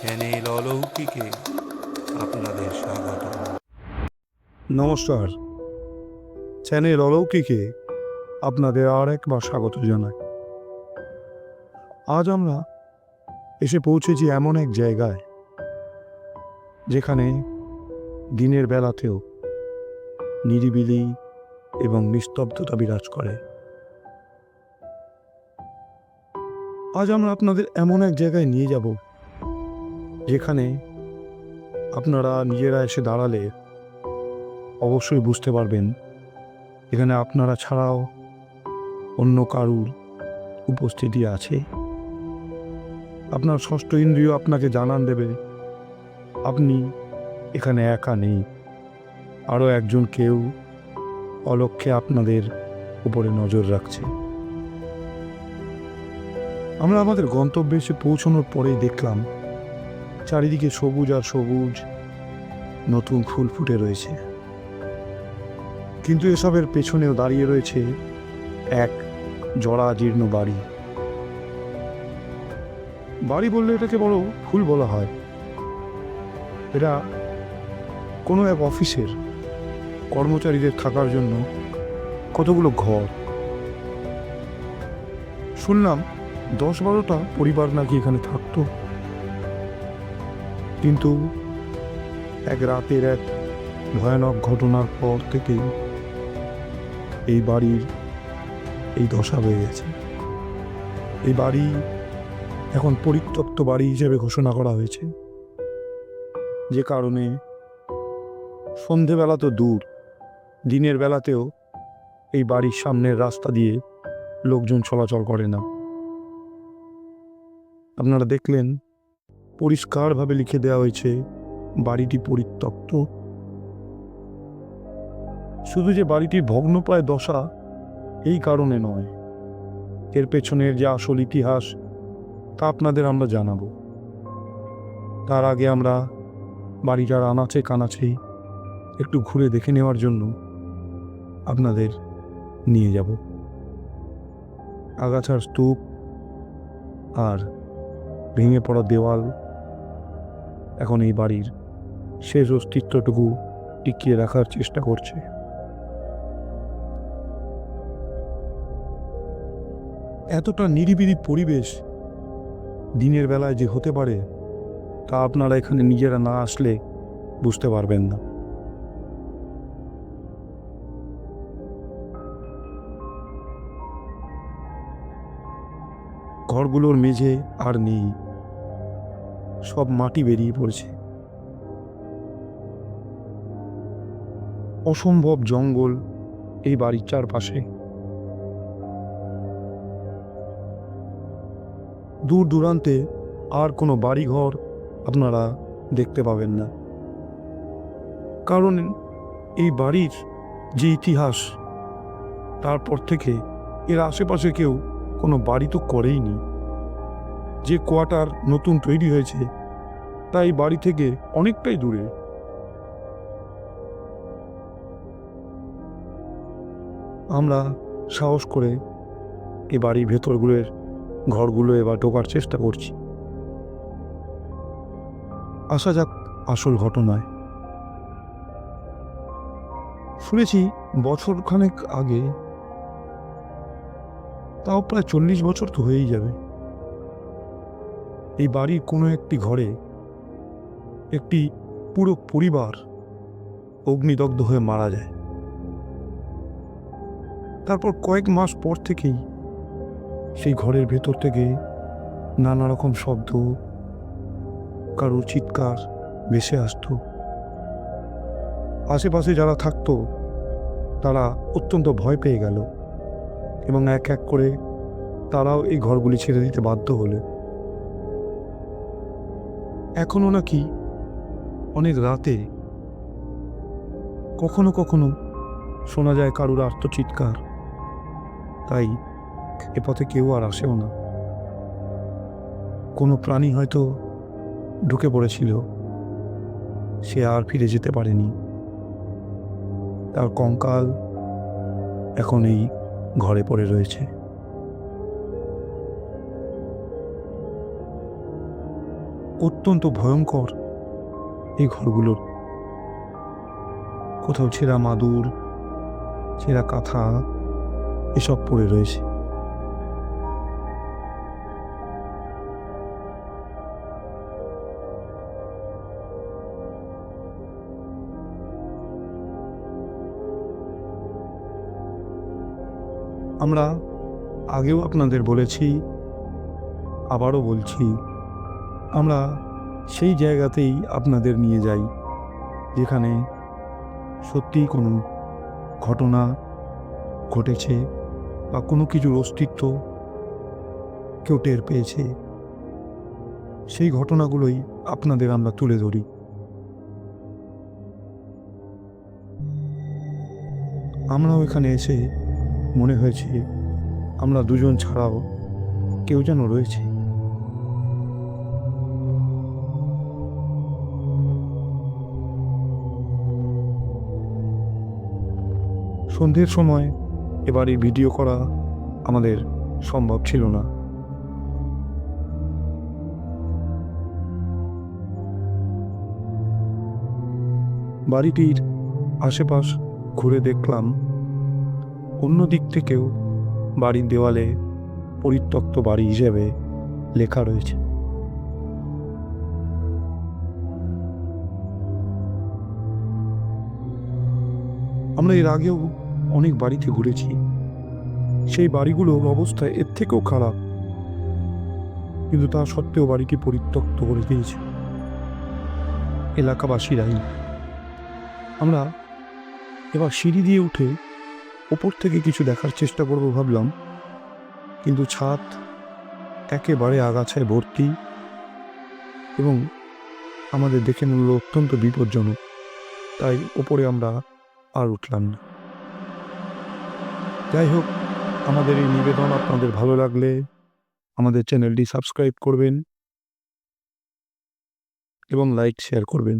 Channel অলৌকিকে আপনাদের স্বাগত। নমস্কার, চ্যানেল অলৌকিকে আপনাদের আর একবার স্বাগত জানাই। আজ আমরা এসে পৌঁছেছি এমন এক জায়গায় যেখানে দিনের বেলাতেও নিরিবিলি এবং নিস্তব্ধতা বিরাজ করে। আজ আমরা আপনাদের এমন এক জায়গায় নিয়ে যাব যেখানে আপনারা নিজেরা এসে দাঁড়ালে অবশ্যই বুঝতে পারবেন এখানে আপনারা ছাড়াও অন্য কারুর উপস্থিতি আছে। আপনার ষষ্ঠ ইন্দ্রিয় আপনাকে জানান দেবে আপনি এখানে একা নেই, আরও একজন কেউ অলক্ষ্যে আপনাদের উপরে নজর রাখছে। আমরা আমাদের গন্তব্যে এসে পৌঁছানোর পরেই দেখলাম চারিদিকে সবুজ আর সবুজ নতুন ফুল ফুটে রয়েছে, কিন্তু এসবের পেছনেও দাঁড়িয়ে রয়েছে এক জরাজীর্ণ বাড়ি। বাড়ি বললে এটাকে বড় ভুল বলা হয়। এটা কোনো এক অফিসের কর্মচারীদের থাকার জন্য কতগুলো ঘর। শুনলাম 10-12টা পরিবার নাকি এখানে থাকতো, কিন্তু এক রাতের এক ভয়ানক ঘটনার পর থেকেই এই বাড়ির এই দশা হয়ে গেছে। এই বাড়ি এখন পরিত্যক্ত বাড়ি হিসেবে ঘোষণা করা হয়েছে, যে কারণে সন্ধেবেলা তো দূর, দিনের বেলাতেও এই বাড়ির সামনের রাস্তা দিয়ে লোকজন চলাচল করে না। আপনারা দেখলেন পরিষ্কারভাবে লিখে দেওয়া হয়েছে বাড়িটি পরিত্যক্ত। শুধু যে বাড়িটির ভগ্নপ্রায় দশা এই কারণে নয়, এর পেছনের যে আসল ইতিহাস তা আপনাদের আমরা জানাবো। তার আগে আমরা বাড়িটার আনাচে কানাচে একটু ঘুরে দেখে নেওয়ার জন্য আপনাদের নিয়ে যাব। আগাছার স্তূপ আর ভেঙে পড়া দেওয়াল এখন এই বাড়ির শেষ অস্তিত্বটুকু টিকিয়ে রাখার চেষ্টা করছে। এতটা নিরিবিলি পরিবেশ দিনের বেলায় যে হতে পারে তা আপনারা এখানে নিজেরা না আসলে বুঝতে পারবেন না। ঘরগুলোর মেঝে আর নেই, সব মাটি বেরিয়ে পড়েছে। অসম্ভব জঙ্গল এই বাড়ির চারপাশে। দূর দূরান্তে আর কোনো বাড়িঘর আপনারা দেখতে পাবেন না, কারণ এই বাড়ির যে ইতিহাস তারপর থেকে এর আশেপাশে কেউ কোনো বাড়ি তো করেইনি। যে কোয়ার্টার নতুন তৈরি হয়েছে তাই বাড়ি থেকে অনেকটাই দূরে। আমরা সাহস করে এই বাড়ির ভেতরগুলোর ঘরগুলো এবার ঢোকার চেষ্টা করছি। আসা যাক আসল ঘটনায়। শুনেছি বছরখানেক আগে, তাও প্রায় 40 বছর তো হয়েই যাবে, এই বাড়ির কোনো একটি ঘরে একটি পুরো পরিবার অগ্নিদগ্ধ হয়ে মারা যায়। তারপর কয়েক মাস পর থেকেই সেই ঘরের ভেতর থেকে নানা রকম শব্দ, কারোর চিৎকার ভেসে আসতো। আশেপাশে যারা থাকতো তারা অত্যন্ত ভয় পেয়ে গেল এবং এক এক করে তারাও এই ঘরগুলি ছেড়ে দিতে বাধ্য হলো। এখনো নাকি অনেক রাতে কখনো কখনো শোনা যায় কারুর আর্তচিৎকার, তাই এ পথে কেউ আর আসেও না। কোনো প্রাণী হয়তো ঢুকে পড়েছিল, সে আর ফিরে যেতে পারেনি। তার কঙ্কাল এখন এই ঘরে পড়ে রয়েছে। অত্যন্ত ভয়ঙ্কর এই ঘরগুলোর। কোথাও ছেঁড়া মাদুর, ছেঁড়া কাঁথা এসব পড়ে রয়েছে। আমরা আগেও আপনাদের বলেছি, আবারও বলছি, আমরা সেই জায়গাতেই আপনাদের নিয়ে যাই যেখানে সত্যিই কোনো ঘটনা ঘটেছে বা কোনো কিছুর অস্তিত্ব কেউ টের পেয়েছে। সেই ঘটনাগুলোই আপনাদের আমরা তুলে ধরি। আমরাও এখানে এসে মনে হয়েছে আমরা দুজন ছাড়াও কেউ যেন রয়েছে। সন্ধ্যের সময় এবার এই ভিডিও করা আমাদের সম্ভব ছিল না। বাড়িটির আশেপাশ ঘুরে দেখলাম অন্য দিক থেকেও বাড়ির দেওয়ালে পরিত্যক্ত বাড়ি হিসেবে লেখা রয়েছে। আমরা এর আগেও অনেক বাড়িতে ঘুরেছি, সেই বাড়িগুলোর অবস্থা এর থেকেও খারাপ, কিন্তু তা সত্ত্বেও বাড়িটি পরিত্যক্ত করে দিয়েছে এলাকাবাসীরাই। আমরা এবার সিঁড়ি দিয়ে উঠে ওপর থেকে কিছু দেখার চেষ্টা করব ভাবলাম, কিন্তু ছাদ একেবারে আগাছায় ভর্তি এবং আমাদের দেখে মনে হলো অত্যন্ত বিপজ্জনক। তাই ওপরে আমরা আর উঠলাম না। যাই হোক, আমাদের এই নিবেদন আপনাদের ভালো লাগলে আমাদের চ্যানেলটি সাবস্ক্রাইব করবেন এবং লাইক শেয়ার করবেন।